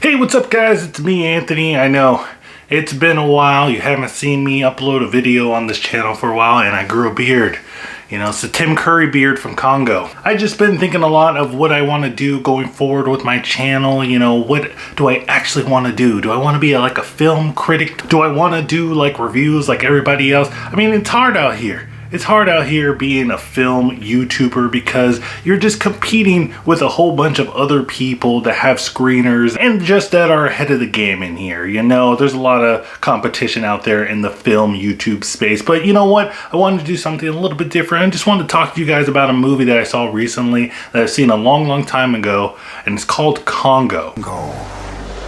Hey, what's up guys? It's me, Anthony. I know it's been a while. You haven't seen me upload a video on this channel for a while, and I grew a beard. You know, it's the Tim Curry beard from Congo. I just been thinking a lot of what I want to do going forward with my channel. You know, what do I actually want to do? Do I want to be like a film critic? Do I want to do like reviews like everybody else? I mean, it's hard out here. It's hard out here being a film YouTuber because you're just competing with a whole bunch of other people that have screeners and just that are ahead of the game in here. You know, there's a lot of competition out there in the film YouTube space. But you know what? I wanted to do something a little bit different. I just wanted to talk to you guys about a movie that I saw recently that I've seen a long time ago, and it's called Congo.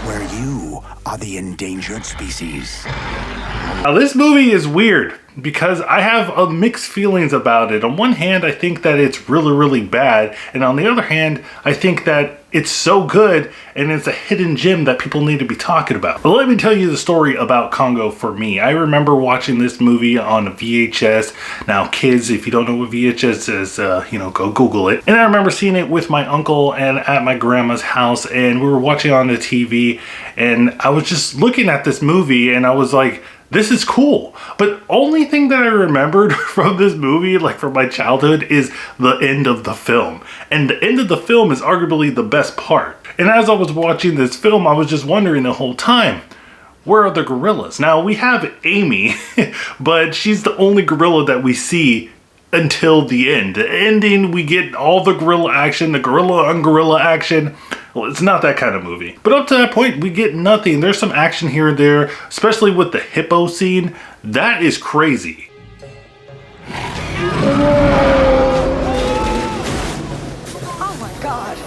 Where you are the endangered species. Now this movie is weird because I have mixed feelings about it. On one hand, I think that it's really bad, and on the other hand, I think that it's so good and it's a hidden gem that people need to be talking about. But let me tell you the story about Congo for me. I remember watching this movie on VHS. Now kids, if you don't know what VHS is, you know, go Google it. And I remember seeing it with my uncle and at my grandma's house, and we were watching on the TV, and I was just looking at this movie and I was like, this is cool. But only thing that I remembered from this movie, like from my childhood, is the end of the film. And the end of the film is arguably the best part. And as I was watching this film, I was just wondering the whole time, where are the gorillas? Now we have Amy, but she's the only gorilla that we see until the end. The ending, we get all the gorilla action, the gorilla on gorilla action. Well, it's not that kind of movie. But up to that point, we get nothing. There's some action here and there, especially with the hippo scene. That is crazy. Oh my God.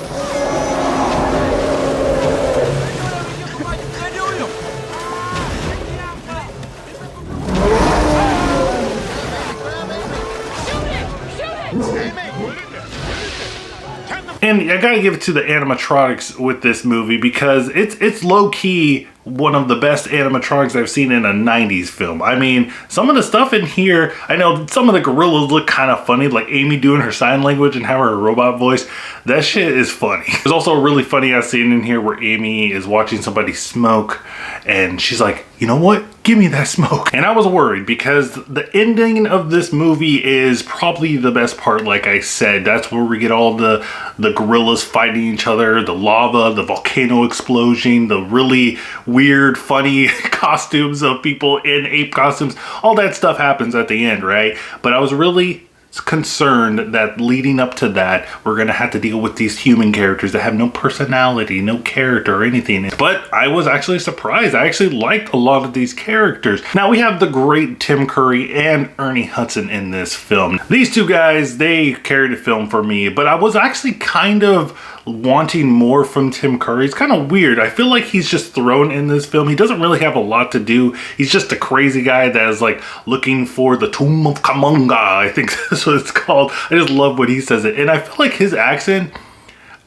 And I gotta give it to the animatronics with this movie because it's low-key one of the best animatronics I've seen in a 90s film. I mean, some of the stuff in here, I know some of the gorillas look kind of funny, like Amy doing her sign language and have her robot voice. That shit is funny. There's also a really funny ass scene in here where Amy is watching somebody smoke and she's like, you know what? Give me that smoke. And I was worried because the ending of this movie is probably the best part. Like I said, that's where we get all the gorillas fighting each other, the lava, the volcano explosion, the really weird, funny costumes of people in ape costumes. All that stuff happens at the end, right? But I was really concerned that leading up to that, we're gonna have to deal with these human characters that have no personality, no character or anything. But I was actually surprised. I actually liked a lot of these characters. Now we have the great Tim Curry and Ernie Hudson in this film. These two guys, they carried the film for me, but I was actually kind of wanting more from Tim Curry. It's kind of weird. I feel like he's just thrown in this film. He doesn't really have a lot to do. He's just a crazy guy that is like looking for the tomb of Kamunga. I think that's what it's called. I just love when he says it. And I feel like his accent,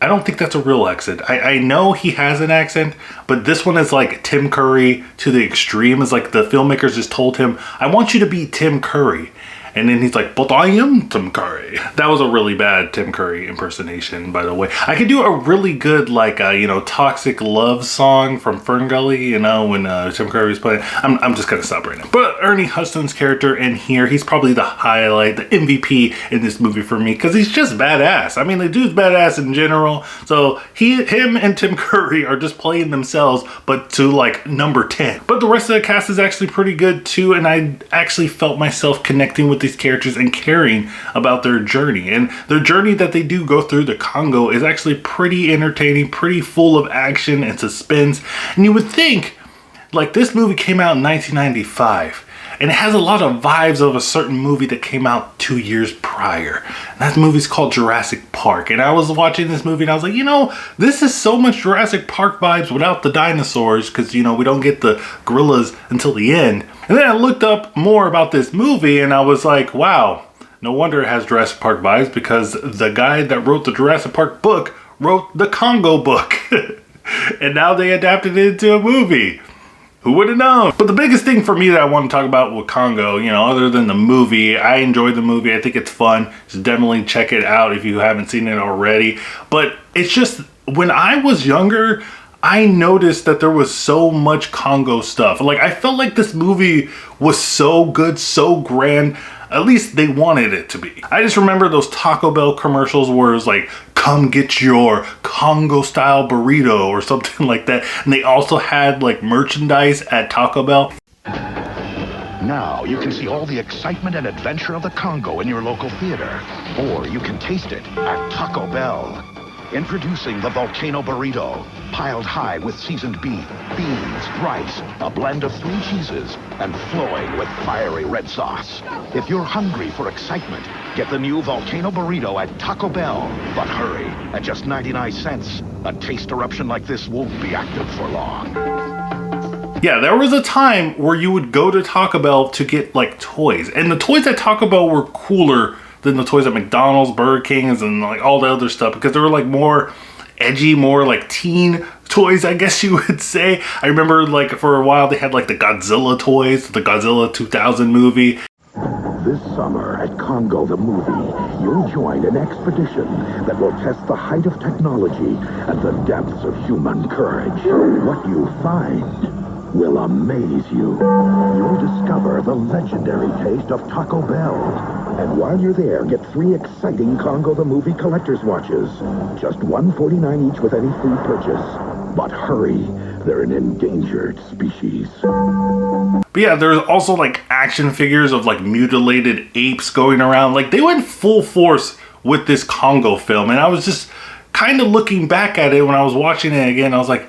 I don't think that's a real accent. I know he has an accent, but this one is like Tim Curry to the extreme. It's like the filmmakers just told him, I want you to be Tim Curry. And then he's like, but I am Tim Curry. That was a really bad Tim Curry impersonation, by the way. I could do a really good, like, you know, Toxic Love song from Fern Gully, you know, when Tim Curry was playing. I'm just gonna stop right now. But Ernie Hudson's character in here, he's probably the highlight, the MVP in this movie for me, because he's just badass. I mean, the dude's badass in general. So him and Tim Curry are just playing themselves, but to like number 10. But the rest of the cast is actually pretty good too, and I actually felt myself connecting with these characters and caring about their journey. And their journey that they do go through the Congo is actually pretty entertaining, pretty full of action and suspense. And you would think, like, this movie came out in 1995 and it has a lot of vibes of a certain movie that came out 2 years prior. And that movie's called Jurassic Park. And I was watching this movie and I was like, you know, this is so much Jurassic Park vibes without the dinosaurs, because, you know, we don't get the gorillas until the end. And then I looked up more about this movie and I was like, wow, no wonder it has Jurassic Park vibes, because the guy that wrote the Jurassic Park book wrote the Congo book. And now they adapted it into a movie. Who would have known? But the biggest thing for me that I want to talk about with Congo, you know, other than the movie, I enjoyed the movie. I think it's fun. Just definitely check it out if you haven't seen it already. But it's just, when I was younger, I noticed that there was so much Congo stuff. Like, I felt like this movie was so good, so grand. At least they wanted it to be. I just remember those Taco Bell commercials where it was like, come get your Congo style burrito or something like that. And they also had like merchandise at Taco Bell. Now you can see all the excitement and adventure of the Congo in your local theater. Or you can taste it at Taco Bell. Introducing the Volcano Burrito, piled high with seasoned beef, beans, rice, a blend of 3 cheeses, and flowing with fiery red sauce. If you're hungry for excitement, get the new Volcano Burrito at Taco Bell. But hurry, at just 99 cents, a taste eruption like this won't be active for long. Yeah, there was a time where you would go to Taco Bell to get like toys, and the toys at Taco Bell were cooler than the toys at McDonald's, Burger King's, and like all the other stuff, because they were like more edgy, more like teen toys, I guess you would say. I remember like for a while they had like the Godzilla toys, the Godzilla 2000 movie. This summer at Congo the Movie, you'll join an expedition that will test the height of technology and the depths of human courage. What you find will amaze you. You'll discover the legendary taste of Taco Bell. And while you're there, get 3 exciting Congo the Movie collector's watches. Just $149 each with any food purchase. But hurry, they're an endangered species. But yeah, there's also like action figures of like mutilated apes going around. Like they went full force with this Congo film. And I was just kind of looking back at it when I was watching it again. I was like,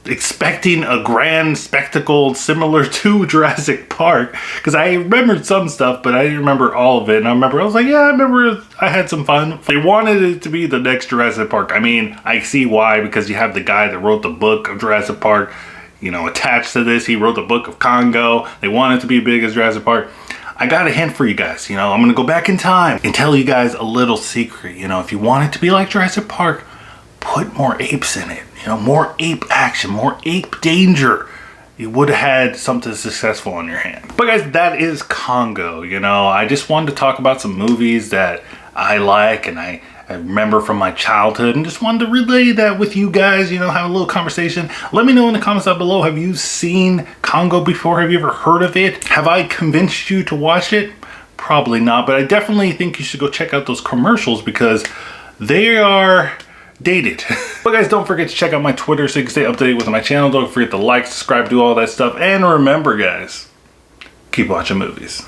expecting a grand spectacle similar to Jurassic Park, because I remembered some stuff, but I didn't remember all of it. And I was like, yeah, I remember I had some fun. They wanted it to be the next Jurassic Park. I mean, I see why, because you have the guy that wrote the book of Jurassic Park, you know, attached to this. He wrote the book of Congo. They wanted it to be big as Jurassic Park. I got a hint for you guys. You know, I'm gonna go back in time and tell you guys a little secret. You know, if you want it to be like Jurassic Park, put more apes in it. You know, more ape action, more ape danger. You would have had something successful on your hand. But guys, that is Congo. You know, I just wanted to talk about some movies that I like and I remember from my childhood, and just wanted to relay that with you guys, you know, have a little conversation. Let me know in the comments down below, have you seen Congo before? Have you ever heard of it? Have I convinced you to watch it? Probably not, but I definitely think you should go check out those commercials because they are dated. But guys, don't forget to check out my Twitter so you can stay updated with my channel. Don't forget to like, subscribe, do all that stuff. And remember guys, keep watching movies.